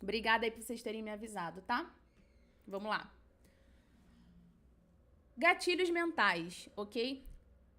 Obrigada aí por vocês terem me avisado, tá? Vamos lá. Gatilhos mentais, ok?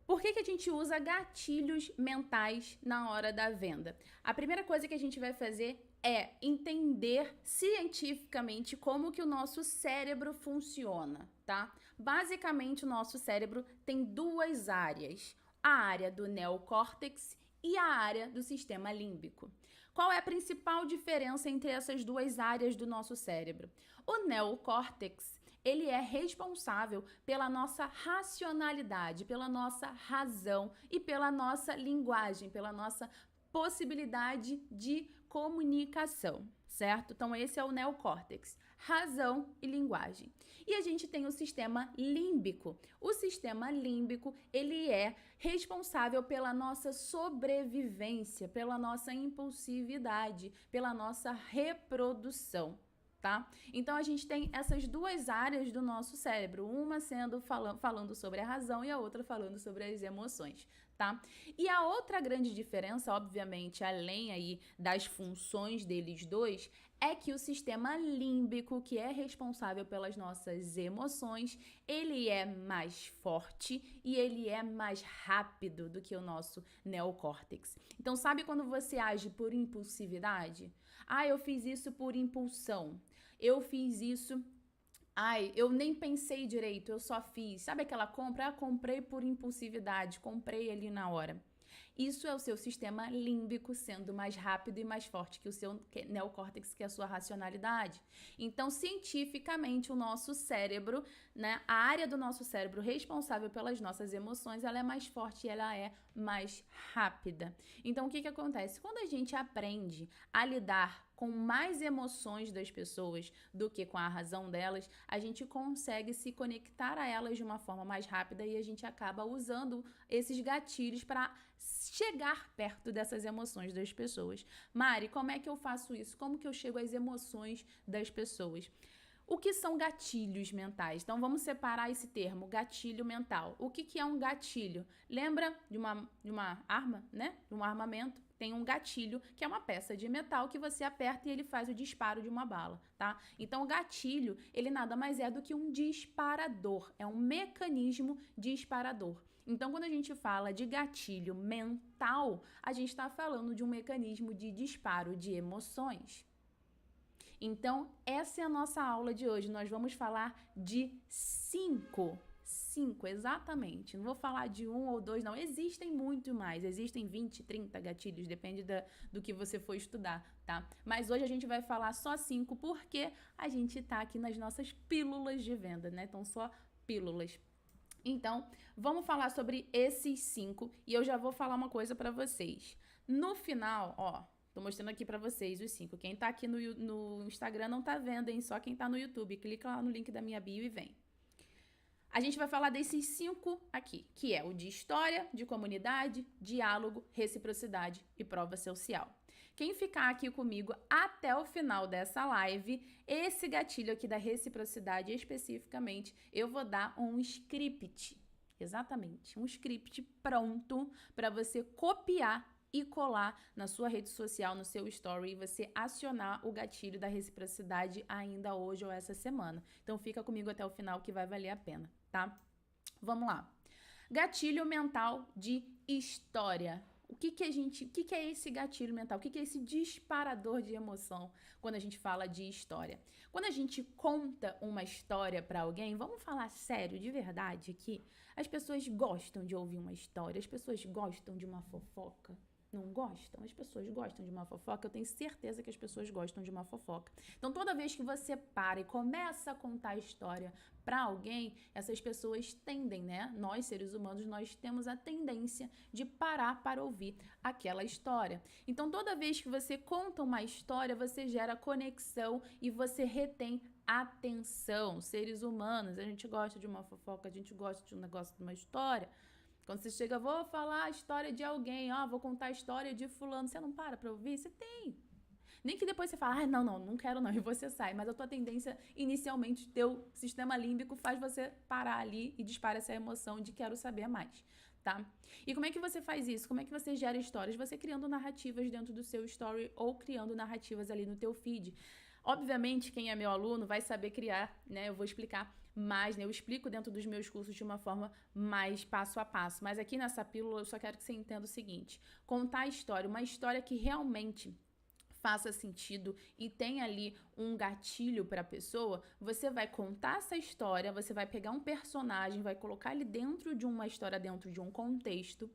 Por que a gente usa gatilhos mentais na hora da venda? A primeira coisa que a gente vai fazer é entender cientificamente como que o nosso cérebro funciona, tá? Basicamente, o nosso cérebro tem duas áreas. A área do neocórtex e a área do sistema límbico. Qual é a principal diferença entre essas duas áreas do nosso cérebro? O neocórtex, ele é responsável pela nossa racionalidade, pela nossa razão e pela nossa linguagem, pela nossa possibilidade de comunicação, certo? Então esse é o neocórtex, razão e linguagem. E a gente tem o sistema límbico. O sistema límbico, ele é responsável pela nossa sobrevivência, pela nossa impulsividade, pela nossa reprodução. Tá? Então a gente tem essas duas áreas do nosso cérebro, uma sendo falando sobre a razão e a outra falando sobre as emoções, tá? E a outra grande diferença, obviamente, além aí das funções deles dois, é que o sistema límbico, que é responsável pelas nossas emoções, ele é mais forte e ele é mais rápido do que o nosso neocórtex. Então, sabe quando você age por impulsividade? Ah, eu fiz isso por impulsão. Eu fiz isso. Ai, eu nem pensei direito, eu só fiz. Sabe aquela compra? Ah, comprei por impulsividade, comprei ali na hora. Isso é o seu sistema límbico sendo mais rápido e mais forte que o seu neocórtex, que é a sua racionalidade. Então, cientificamente, o nosso cérebro, né, a área do nosso cérebro responsável pelas nossas emoções, ela é mais forte e ela é mais rápida. Então, o que acontece? Quando a gente aprende a lidar com mais emoções das pessoas do que com a razão delas, a gente consegue se conectar a elas de uma forma mais rápida e a gente acaba usando esses gatilhos para chegar perto dessas emoções das pessoas. Mari, como é que eu faço isso? Como que eu chego às emoções das pessoas? O que são gatilhos mentais? Então vamos separar esse termo, gatilho mental. O que é um gatilho? Lembra de uma arma, né? De um armamento? Tem um gatilho, que é uma peça de metal que você aperta e ele faz o disparo de uma bala, tá? Então o gatilho, ele nada mais é do que um disparador, é um mecanismo disparador. Então quando a gente fala de gatilho mental, a gente está falando de um mecanismo de disparo de emoções. Então, essa é a nossa aula de hoje. Nós vamos falar de 5, exatamente. Não vou falar de 1 ou 2, não. Existem muito mais. Existem 20, 30 gatilhos, depende do que você for estudar, tá? Mas hoje a gente vai falar só 5 porque a gente tá aqui nas nossas pílulas de venda, né? Então, só pílulas. Então, vamos falar sobre esses 5 e eu já vou falar uma coisa para vocês. No final, ó, tô mostrando aqui pra vocês os 5. Quem tá aqui no Instagram não tá vendo, hein? Só quem tá no YouTube. Clica lá no link da minha bio e vem. A gente vai falar desses 5 aqui, que é o de história, de comunidade, diálogo, reciprocidade e prova social. Quem ficar aqui comigo até o final dessa live, esse gatilho aqui da reciprocidade especificamente, eu vou dar um script. Exatamente, um script pronto para você copiar e colar na sua rede social, no seu story e você acionar o gatilho da reciprocidade ainda hoje ou essa semana. Então fica comigo até o final que vai valer a pena, tá? Vamos lá. Gatilho mental de história. O que é esse gatilho mental? O que é esse disparador de emoção quando a gente fala de história? Quando a gente conta uma história para alguém, vamos falar sério, de verdade aqui, as pessoas gostam de ouvir uma história, as pessoas gostam de uma fofoca. Não gostam? As pessoas gostam de uma fofoca. Eu tenho certeza que as pessoas gostam de uma fofoca. Então, toda vez que você para e começa a contar a história para alguém, essas pessoas tendem, né? Nós, seres humanos, nós temos a tendência de parar para ouvir aquela história. Então, toda vez que você conta uma história, você gera conexão e você retém atenção. Seres humanos, a gente gosta de uma fofoca, a gente gosta de um negócio, de uma história. Quando você chega, vou falar a história de alguém, ó, vou contar a história de fulano, você não para ouvir? Você tem. Nem que depois você fala, ah, não quero não, e você sai. Mas a tua tendência, inicialmente, teu sistema límbico faz você parar ali e dispara essa emoção de quero saber mais, tá? E como é que você faz isso? Como é que você gera histórias? Você criando narrativas dentro do seu story ou criando narrativas ali no teu feed. Obviamente, quem é meu aluno vai saber criar, né? Eu vou explicar mais, né? Eu explico dentro dos meus cursos de uma forma mais passo a passo. Mas aqui nessa pílula eu só quero que você entenda o seguinte: contar a história, uma história que realmente faça sentido e tem ali um gatilho para a pessoa, você vai contar essa história, você vai pegar um personagem, vai colocar ele dentro de uma história, dentro de um contexto.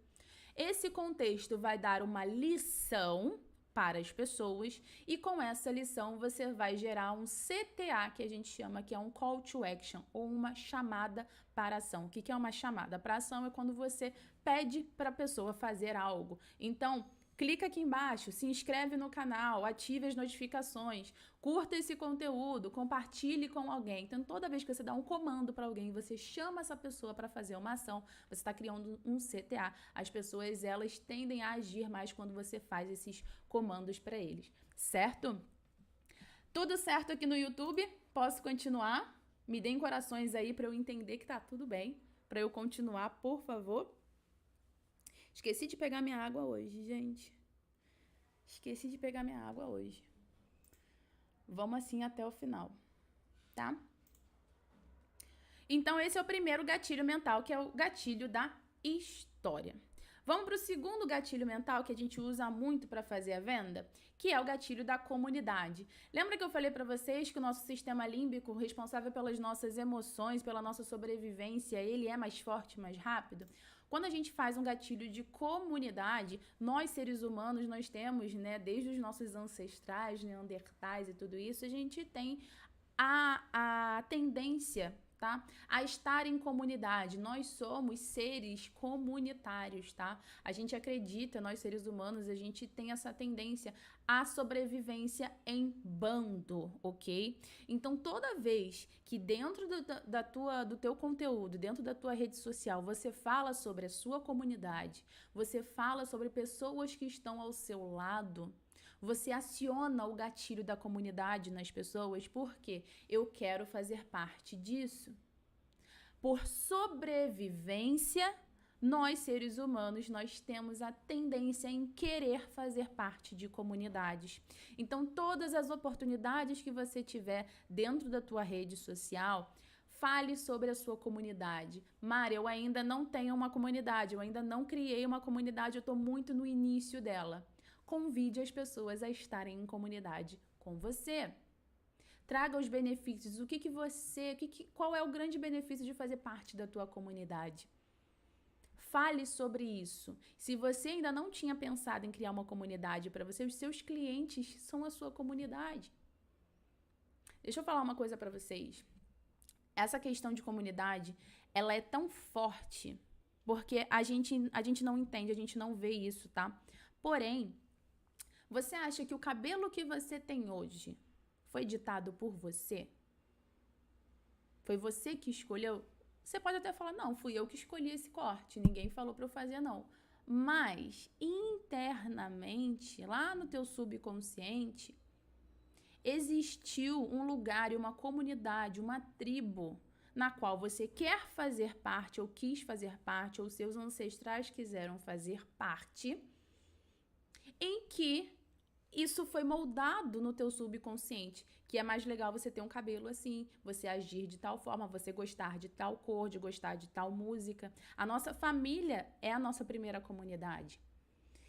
Esse contexto vai dar uma lição para as pessoas e com essa lição você vai gerar um CTA, que a gente chama que é um call to action ou uma chamada para ação. O que é uma chamada para ação? É quando você pede para a pessoa fazer algo. Então, clica aqui embaixo, se inscreve no canal, ative as notificações, curta esse conteúdo, compartilhe com alguém. Então, toda vez que você dá um comando para alguém, você chama essa pessoa para fazer uma ação, você está criando um CTA. As pessoas, elas tendem a agir mais quando você faz esses comandos para eles, certo? Tudo certo aqui no YouTube? Posso continuar? Me deem corações aí para eu entender que tá tudo bem, para eu continuar, por favor. Esqueci de pegar minha água hoje, gente. Esqueci de pegar minha água hoje. Vamos assim até o final, tá? Então, esse é o primeiro gatilho mental, que é o gatilho da história. Vamos para o segundo gatilho mental que a gente usa muito para fazer a venda, que é o gatilho da comunidade. Lembra que eu falei para vocês que o nosso sistema límbico, responsável pelas nossas emoções, pela nossa sobrevivência, ele é mais forte, mais rápido? Quando a gente faz um gatilho de comunidade, nós seres humanos, nós temos, né, desde os nossos ancestrais, neandertais e tudo isso, a gente tem a tendência, tá, a estar em comunidade. Nós somos seres comunitários, tá? A gente acredita, nós seres humanos, a gente tem essa tendência à sobrevivência em bando, ok? Então, toda vez que dentro do teu conteúdo, dentro da tua rede social, você fala sobre a sua comunidade, você fala sobre pessoas que estão ao seu lado, você aciona o gatilho da comunidade nas pessoas, porque eu quero fazer parte disso. Por sobrevivência, nós seres humanos, nós temos a tendência em querer fazer parte de comunidades. Então, todas as oportunidades que você tiver dentro da tua rede social, fale sobre a sua comunidade. Mari, eu ainda não tenho uma comunidade, eu ainda não criei uma comunidade, eu estou muito no início dela. Convide as pessoas a estarem em comunidade com você. Traga os benefícios. Qual é o grande benefício de fazer parte da tua comunidade? Fale sobre isso. Se você ainda não tinha pensado em criar uma comunidade para você, os seus clientes são a sua comunidade. Deixa eu falar uma coisa para vocês. Essa questão de comunidade, ela é tão forte porque a gente não entende, a gente não vê isso, tá? Porém, você acha que o cabelo que você tem hoje foi ditado por você? Foi você que escolheu? Você pode até falar, não, fui eu que escolhi esse corte, ninguém falou para eu fazer, não. Mas, internamente, lá no teu subconsciente, existiu um lugar e uma comunidade, uma tribo, na qual você quer fazer parte, ou quis fazer parte, ou seus ancestrais quiseram fazer parte, em que isso foi moldado no teu subconsciente, que é mais legal você ter um cabelo assim, você agir de tal forma, você gostar de tal cor, de gostar de tal música. A nossa família é a nossa primeira comunidade.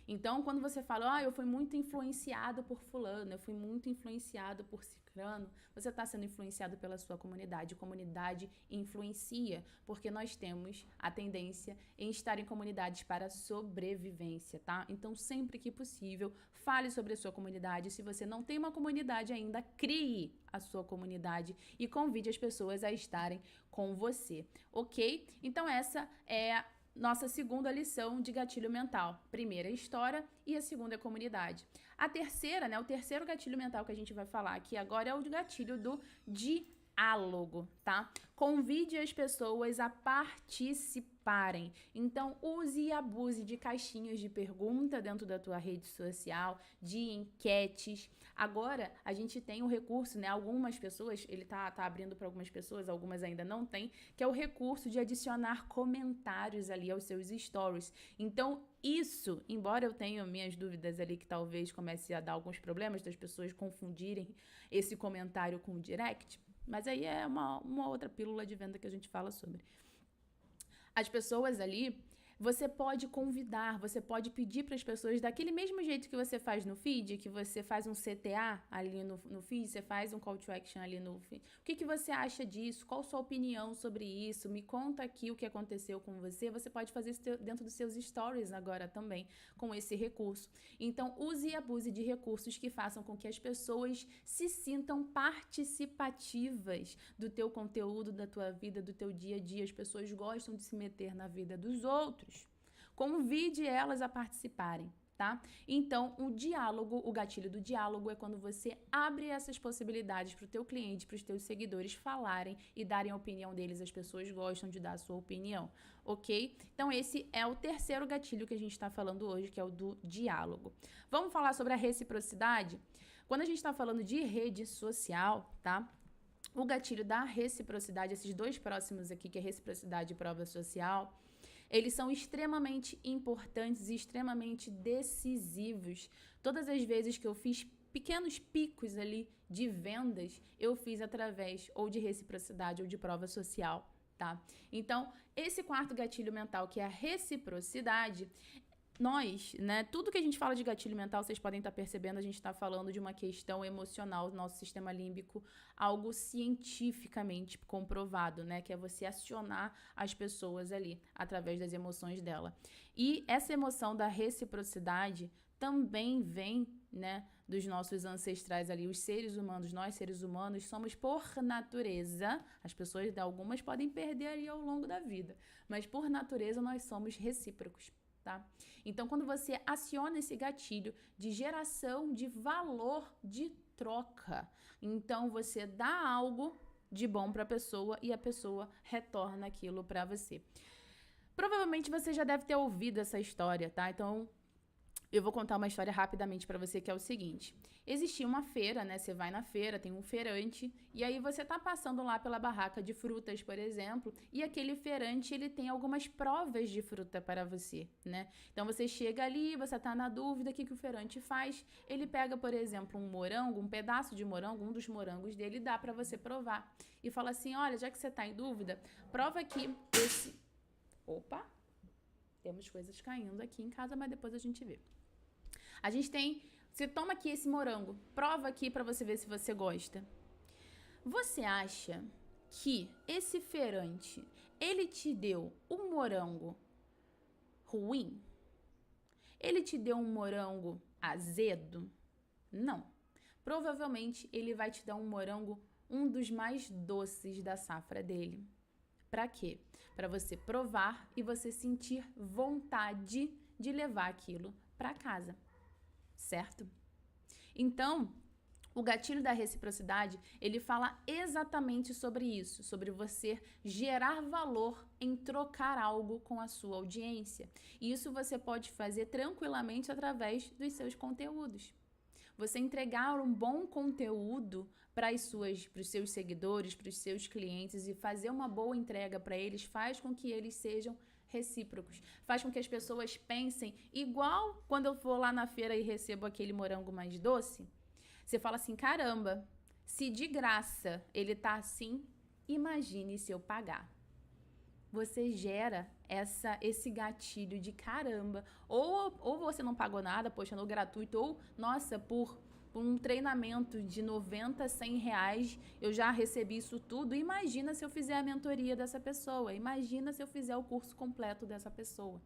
Então, quando você fala, eu fui muito influenciado por fulano, eu fui muito influenciado por ciclano, você está sendo influenciado pela sua comunidade. Comunidade influencia, porque nós temos a tendência em estar em comunidades para sobrevivência, tá? Então, sempre que possível, fale sobre a sua comunidade. Se você não tem uma comunidade ainda, crie a sua comunidade e convide as pessoas a estarem com você, ok? Então, essa é nossa segunda lição de gatilho mental. Primeira é história e a segunda é comunidade. A terceira, né, o terceiro gatilho mental que a gente vai falar aqui agora é o gatilho do de diálogo, tá? Convide as pessoas a participarem. Então, use e abuse de caixinhas de pergunta dentro da tua rede social, de enquetes. Agora, a gente tem um recurso, né? Algumas pessoas, ele tá abrindo para algumas pessoas, algumas ainda não tem, que é o recurso de adicionar comentários ali aos seus stories. Então, isso, embora eu tenha minhas dúvidas ali que talvez comece a dar alguns problemas das pessoas confundirem esse comentário com o direct, mas aí é uma outra pílula de venda que a gente fala sobre. As pessoas ali, você pode convidar, você pode pedir para as pessoas, daquele mesmo jeito que você faz no feed, que você faz um CTA ali no feed, você faz um call to action ali no feed. O que você acha disso? Qual a sua opinião sobre isso? Me conta aqui o que aconteceu com você. Você pode fazer isso dentro dos seus stories agora também, com esse recurso. Então, use e abuse de recursos que façam com que as pessoas se sintam participativas do teu conteúdo, da tua vida, do teu dia a dia. As pessoas gostam de se meter na vida dos outros. Convide elas a participarem, tá? Então, o gatilho do diálogo é quando você abre essas possibilidades para o teu cliente, para os teus seguidores falarem e darem a opinião deles. As pessoas gostam de dar a sua opinião, ok? Então, esse é o terceiro gatilho que a gente está falando hoje, que é o do diálogo. Vamos falar sobre a reciprocidade? Quando a gente está falando de rede social, tá? O gatilho da reciprocidade, esses dois próximos aqui, que é reciprocidade e prova social, eles são extremamente importantes e extremamente decisivos. Todas as vezes que eu fiz pequenos picos ali de vendas, eu fiz através ou de reciprocidade ou de prova social, tá? Então, esse quarto gatilho mental, que é a reciprocidade, nós, né, tudo que a gente fala de gatilho mental, vocês podem estar percebendo, a gente está falando de uma questão emocional do nosso sistema límbico, algo cientificamente comprovado, né, que é você acionar as pessoas ali, através das emoções dela. E essa emoção da reciprocidade também vem, né, dos nossos ancestrais ali, os seres humanos, nós seres humanos somos por natureza, as pessoas, algumas podem perder aí ao longo da vida, mas por natureza nós somos recíprocos. Tá? Então, quando você aciona esse gatilho de geração de valor de troca, então você dá algo de bom para a pessoa e a pessoa retorna aquilo para você. Provavelmente você já deve ter ouvido essa história, tá? Então, eu vou contar uma história rapidamente para você, que é o seguinte. Existia uma feira, né? Você vai na feira, tem um feirante, e aí você tá passando lá pela barraca de frutas, por exemplo, e aquele feirante, ele tem algumas provas de fruta para você, né? Então, você chega ali, você tá na dúvida, o que o feirante faz? Ele pega, por exemplo, um morango, um pedaço de morango, um dos morangos dele, dá para você provar. E fala assim, olha, já que você tá em dúvida, prova aqui esse... Opa! Temos coisas caindo aqui em casa, mas depois a gente vê. A gente tem... Você toma aqui esse morango, prova aqui para você ver se você gosta. Você acha que esse feirante, ele te deu um morango ruim? Ele te deu um morango azedo? Não. Provavelmente ele vai te dar um morango, um dos mais doces da safra dele. Para quê? Para você provar e você sentir vontade de levar aquilo para casa. Certo? Então, o gatilho da reciprocidade, ele fala exatamente sobre isso, sobre você gerar valor em trocar algo com a sua audiência. E isso você pode fazer tranquilamente através dos seus conteúdos. Você entregar um bom conteúdo para os seus seguidores, para os seus clientes e fazer uma boa entrega para eles faz com que eles sejam recíprocos. Faz com que as pessoas pensem igual quando eu vou lá na feira e recebo aquele morango mais doce. Você fala assim, caramba, se de graça ele tá assim, imagine se eu pagar. Você gera esse gatilho de caramba. Ou você não pagou nada, poxa, no gratuito, ou, nossa, por um treinamento de 90, 100 reais, eu já recebi isso tudo. Imagina se eu fizer a mentoria dessa pessoa. Imagina se eu fizer o curso completo dessa pessoa.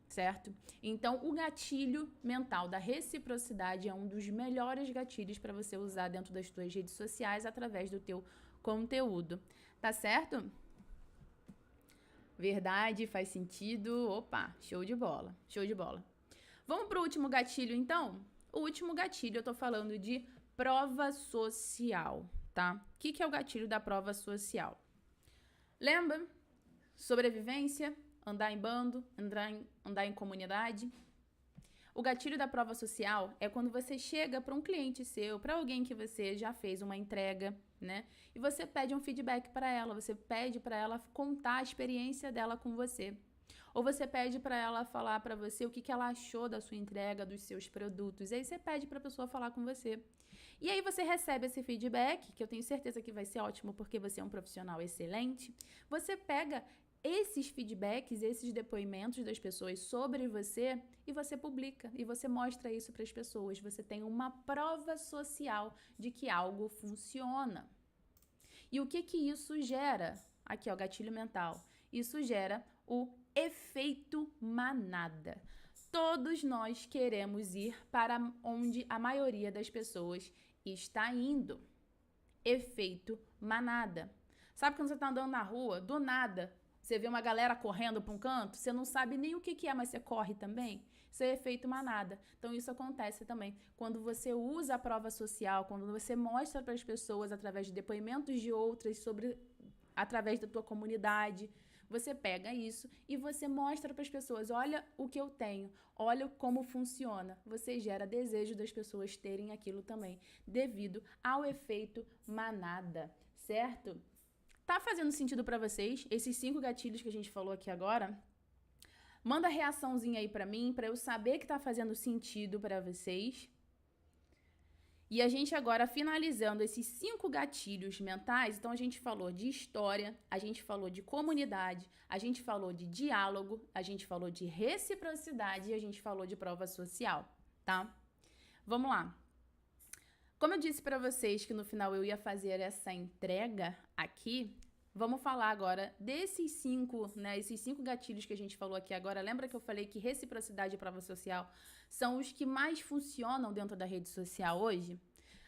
Certo? Então, o gatilho mental da reciprocidade é um dos melhores gatilhos para você usar dentro das suas redes sociais através do teu conteúdo. Tá certo? Verdade, faz sentido. Opa, show de bola, show de bola. Vamos para o último gatilho, então? O último gatilho, eu tô falando de prova social, tá? O que é o gatilho da prova social? Lembra? Sobrevivência, andar em bando, andar em comunidade. O gatilho da prova social é quando você chega para um cliente seu, para alguém que você já fez uma entrega, né? E você pede um feedback para ela, você pede para ela contar a experiência dela com você. Ou você pede para ela falar para você o que ela achou da sua entrega, dos seus produtos. E aí você pede para a pessoa falar com você. E aí você recebe esse feedback, que eu tenho certeza que vai ser ótimo porque você é um profissional excelente. Você pega esses feedbacks, esses depoimentos das pessoas sobre você e você publica e você mostra isso para as pessoas. Você tem uma prova social de que algo funciona. E o que isso gera? Aqui, ó, gatilho mental. Isso gera o efeito manada. Todos nós queremos ir para onde a maioria das pessoas está indo. Efeito manada. Sabe quando você está andando na rua, do nada, você vê uma galera correndo para um canto, você não sabe nem o que é, mas você corre também? Isso é efeito manada. Então, isso acontece também quando você usa a prova social, quando você mostra para as pessoas, através de depoimentos de outras, através da tua comunidade. Você pega isso e você mostra para as pessoas, olha o que eu tenho, olha como funciona. Você gera desejo das pessoas terem aquilo também, devido ao efeito manada, certo? Tá fazendo sentido para vocês esses 5 gatilhos que a gente falou aqui agora? Manda reaçãozinha aí para mim, para eu saber que tá fazendo sentido para vocês. E a gente agora finalizando esses 5 gatilhos mentais, então a gente falou de história, a gente falou de comunidade, a gente falou de diálogo, a gente falou de reciprocidade e a gente falou de prova social, tá? Vamos lá. Como eu disse para vocês que no final eu ia fazer essa entrega aqui, vamos falar agora desses 5, né? Esses 5 gatilhos que a gente falou aqui agora. Lembra que eu falei que reciprocidade e prova social são os que mais funcionam dentro da rede social hoje?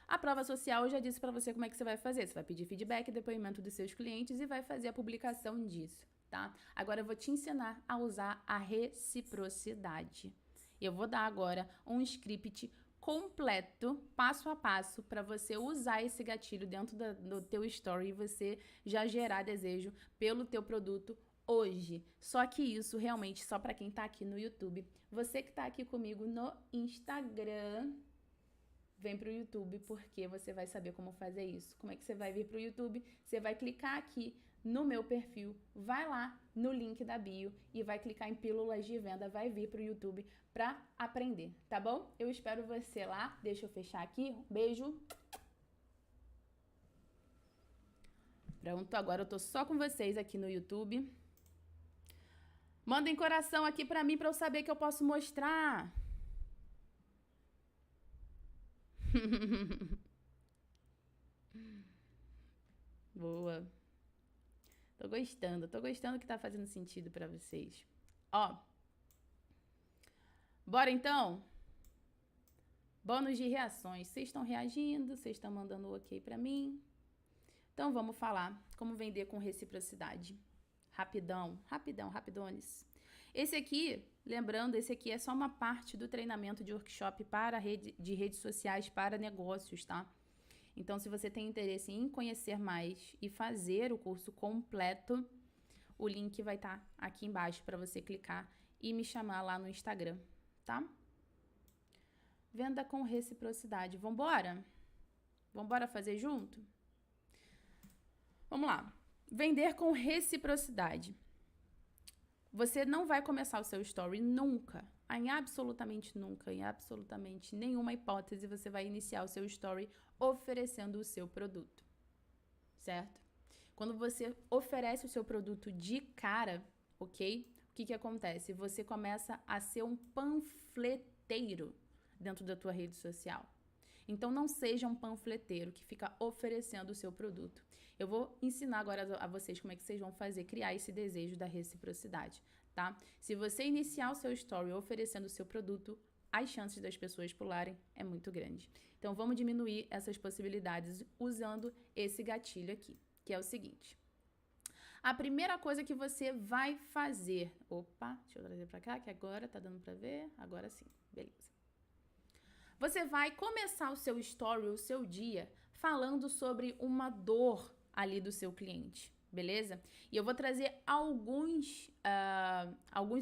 A prova social eu já disse para você como é que você vai fazer. Você vai pedir feedback, depoimento dos seus clientes e vai fazer a publicação disso, tá? Agora eu vou te ensinar a usar a reciprocidade. Eu vou dar agora um script completo, passo a passo, para você usar esse gatilho dentro do teu story e você já gerar desejo pelo teu produto hoje. Só que isso realmente só para quem tá aqui no YouTube. Você que tá aqui comigo no Instagram, vem pro YouTube porque você vai saber como fazer isso. Como é que você vai vir pro YouTube? Você vai clicar aqui no meu perfil, vai lá no link da bio e vai clicar em Pílulas de Venda, vai vir pro YouTube para aprender, tá bom? Eu espero você lá. Deixa eu fechar aqui. Um beijo. Pronto, agora eu tô só com vocês aqui no YouTube. Mandem coração aqui para mim para eu saber que eu posso mostrar. Boa. Tô gostando que tá fazendo sentido para vocês. Ó. Bora então? Bônus de reações. Vocês estão reagindo, vocês estão mandando ok para mim. Então vamos falar como vender com reciprocidade. Rapidão, rapidones. Esse aqui, lembrando, esse aqui é só uma parte do treinamento de workshop de redes sociais para negócios, tá? Então, se você tem interesse em conhecer mais e fazer o curso completo, o link vai estar aqui embaixo para você clicar e me chamar lá no Instagram, tá? Venda com reciprocidade. Vambora? Vambora fazer junto? Vamos lá. Vender com reciprocidade. Você não vai começar o seu story nunca, em absolutamente nunca, em absolutamente nenhuma hipótese, você vai iniciar o seu story oferecendo o seu produto, certo? Quando você oferece o seu produto de cara, ok? O que acontece? Você começa a ser um panfleteiro dentro da tua rede social. Então, não seja um panfleteiro que fica oferecendo o seu produto. Eu vou ensinar agora a vocês como é que vocês vão criar esse desejo da reciprocidade, tá? Se você iniciar o seu story oferecendo o seu produto, as chances das pessoas pularem é muito grande. Então, vamos diminuir essas possibilidades usando esse gatilho aqui, que é o seguinte. A primeira coisa que você vai fazer... Opa, deixa eu trazer pra cá, que agora tá dando pra ver. Agora sim, beleza. Você vai começar o seu story, o seu dia, falando sobre uma dor ali do seu cliente, beleza? E eu vou trazer alguns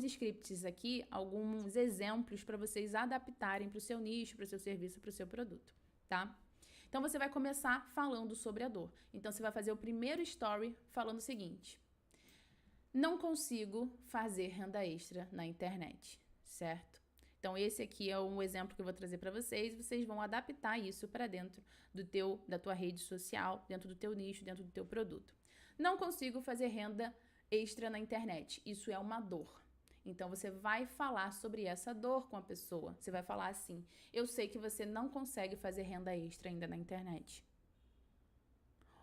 scripts aqui, alguns exemplos para vocês adaptarem para o seu nicho, para o seu serviço, para o seu produto, tá? Então, você vai começar falando sobre a dor. Então, você vai fazer o primeiro story falando o seguinte: não consigo fazer renda extra na internet, certo? Então, esse aqui é um exemplo que eu vou trazer para vocês. Vocês vão adaptar isso para dentro da tua rede social, dentro do teu nicho, dentro do teu produto. Não consigo fazer renda extra na internet. Isso é uma dor. Então, você vai falar sobre essa dor com a pessoa. Você vai falar assim: eu sei que você não consegue fazer renda extra ainda na internet.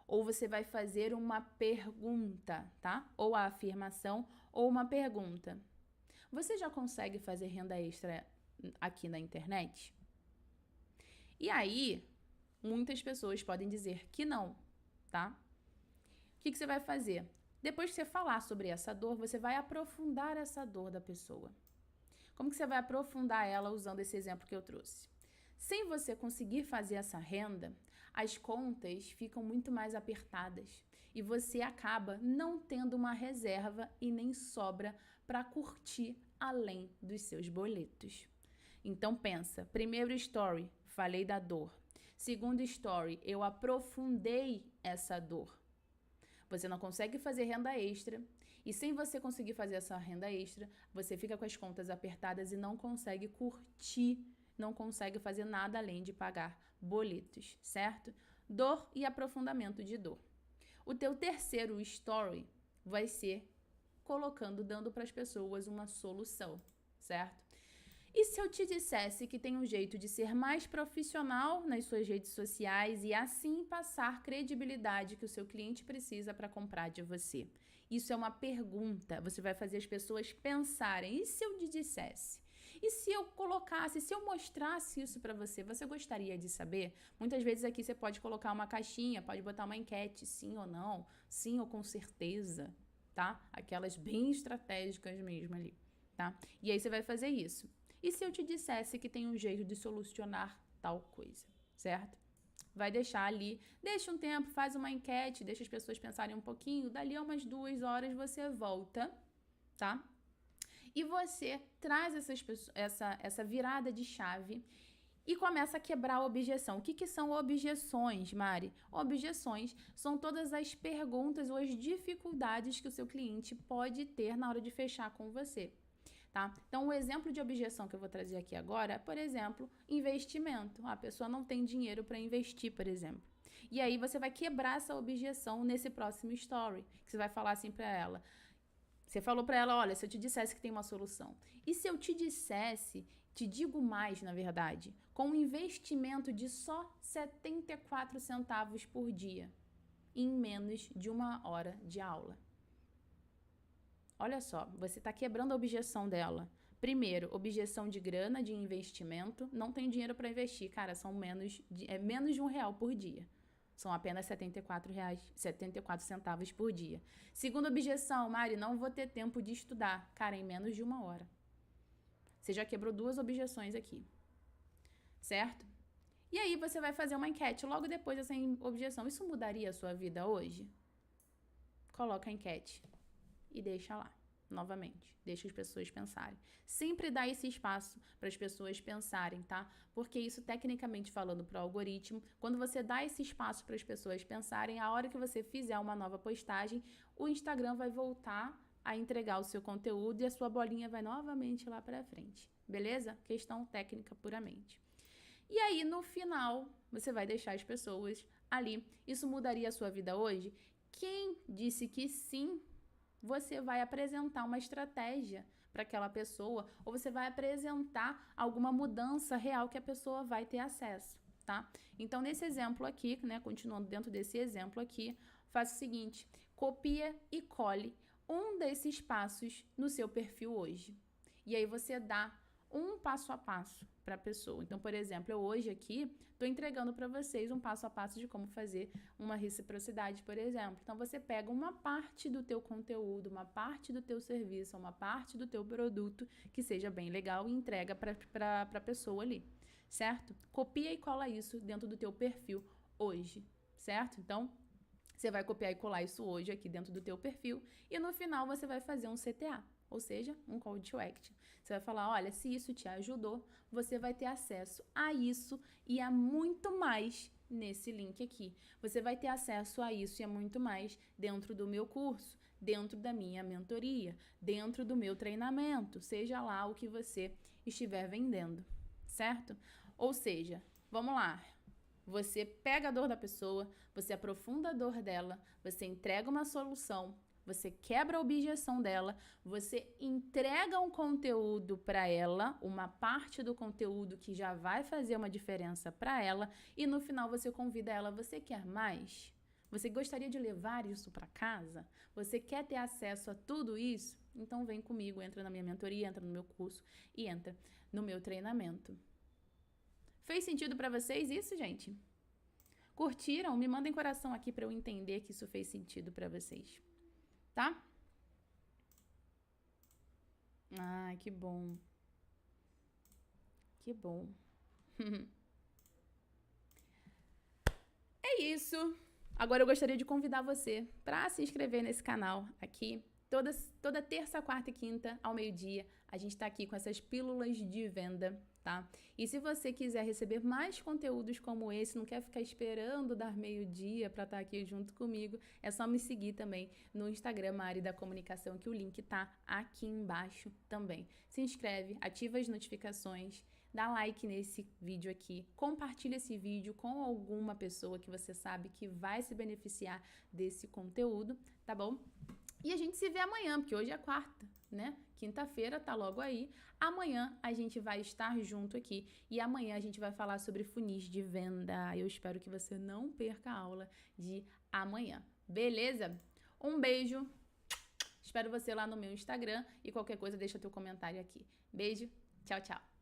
Ou você vai fazer uma pergunta, tá? Ou a afirmação ou uma pergunta. Você já consegue fazer renda extra aqui na internet? E aí, muitas pessoas podem dizer que não, tá? O que você vai fazer? Depois que você falar sobre essa dor, você vai aprofundar essa dor da pessoa. Como que você vai aprofundar ela usando esse exemplo que eu trouxe? Sem você conseguir fazer essa renda, as contas ficam muito mais apertadas e você acaba não tendo uma reserva e nem sobra para curtir além dos seus boletos. Então pensa, primeiro story, falei da dor. Segundo story, eu aprofundei essa dor. Você não consegue fazer renda extra e sem você conseguir fazer essa renda extra, você fica com as contas apertadas e não consegue curtir, não consegue fazer nada além de pagar boletos, certo? Dor e aprofundamento de dor. O teu terceiro story vai ser dando para as pessoas uma solução, certo? E se eu te dissesse que tem um jeito de ser mais profissional nas suas redes sociais e assim passar credibilidade que o seu cliente precisa para comprar de você? Isso é uma pergunta, você vai fazer as pessoas pensarem. E se eu te dissesse? E se eu colocasse, se eu mostrasse isso para você, você gostaria de saber? Muitas vezes aqui você pode colocar uma caixinha, pode botar uma enquete, sim ou não, sim ou com certeza, tá? Aquelas bem estratégicas mesmo ali, tá? E aí você vai fazer isso. E se eu te dissesse que tem um jeito de solucionar tal coisa, certo? Vai deixar ali, deixa um tempo, faz uma enquete, deixa as pessoas pensarem um pouquinho, dali a umas 2 horas você volta, tá? E você traz essa virada de chave e começa a quebrar a objeção. O que são objeções, Mari? Objeções são todas as perguntas ou as dificuldades que o seu cliente pode ter na hora de fechar com você. Tá? Então, o exemplo de objeção que eu vou trazer aqui agora é, por exemplo, investimento. A pessoa não tem dinheiro para investir, por exemplo. E aí você vai quebrar essa objeção nesse próximo story, que você vai falar assim para ela. Você falou para ela, olha, se eu te dissesse que tem uma solução. E se eu te dissesse, te digo mais, na verdade, com um investimento de só 74 centavos por dia, em menos de 1 hora de aula. Olha só, você está quebrando a objeção dela. Primeiro, objeção de grana, de investimento. Não tem dinheiro para investir. Cara, são menos de R$1 por dia. São apenas 74 centavos por dia. Segunda objeção, Mari, não vou ter tempo de estudar. Cara, em menos de 1 hora. Você já quebrou 2 objeções aqui. Certo? E aí você vai fazer uma enquete logo depois dessa objeção. Isso mudaria a sua vida hoje? Coloca a enquete. E deixa lá, novamente, deixa as pessoas pensarem. Sempre dá esse espaço para as pessoas pensarem, tá? Porque isso, tecnicamente falando para o algoritmo, quando você dá esse espaço para as pessoas pensarem, a hora que você fizer uma nova postagem, o Instagram vai voltar a entregar o seu conteúdo e a sua bolinha vai novamente lá para frente, beleza? Questão técnica puramente. E aí, no final, você vai deixar as pessoas ali. Isso mudaria a sua vida hoje? Quem disse que sim? Você vai apresentar uma estratégia para aquela pessoa ou você vai apresentar alguma mudança real que a pessoa vai ter acesso, tá? Então, nesse exemplo aqui, né, continuando dentro desse exemplo aqui, faça o seguinte, copia e cole um desses passos no seu perfil hoje. E aí você dá um passo a passo para a pessoa. Então, por exemplo, eu hoje aqui estou entregando para vocês um passo a passo de como fazer uma reciprocidade, por exemplo. Então, você pega uma parte do teu conteúdo, uma parte do teu serviço, uma parte do teu produto que seja bem legal e entrega para a pessoa ali, certo? Copia e cola isso dentro do teu perfil hoje, certo? Então, você vai copiar e colar isso hoje aqui dentro do teu perfil e no final você vai fazer um CTA, ou seja, um Call to Action. Você vai falar, olha, se isso te ajudou, você vai ter acesso a isso e a muito mais nesse link aqui. Você vai ter acesso a isso e a muito mais dentro do meu curso, dentro da minha mentoria, dentro do meu treinamento, seja lá o que você estiver vendendo, certo? Ou seja, vamos lá. Você pega a dor da pessoa, você aprofunda a dor dela, você entrega uma solução, você quebra a objeção dela, você entrega um conteúdo para ela, uma parte do conteúdo que já vai fazer uma diferença para ela, e no final você convida ela, você quer mais? Você gostaria de levar isso para casa? Você quer ter acesso a tudo isso? Então vem comigo, entra na minha mentoria, entra no meu curso e entra no meu treinamento. Fez sentido para vocês isso, gente? Curtiram? Me mandem coração aqui para eu entender que isso fez sentido para vocês. Tá? Ai, que bom. Que bom. É isso. Agora eu gostaria de convidar você para se inscrever nesse canal aqui. Toda terça, quarta e quinta, ao meio-dia, a gente tá aqui com essas pílulas de venda, tá? E se você quiser receber mais conteúdos como esse, não quer ficar esperando dar meio-dia para estar aqui junto comigo, é só me seguir também no Instagram, Mari da Comunicação, que o link tá aqui embaixo também. Se inscreve, ativa as notificações, dá like nesse vídeo aqui, compartilha esse vídeo com alguma pessoa que você sabe que vai se beneficiar desse conteúdo, tá bom? E a gente se vê amanhã, porque hoje é quarta, né? Quinta-feira tá logo aí. Amanhã a gente vai estar junto aqui e amanhã a gente vai falar sobre funis de venda. Eu espero que você não perca a aula de amanhã. Beleza? Um beijo. Espero você lá no meu Instagram e qualquer coisa deixa teu comentário aqui. Beijo. Tchau, tchau.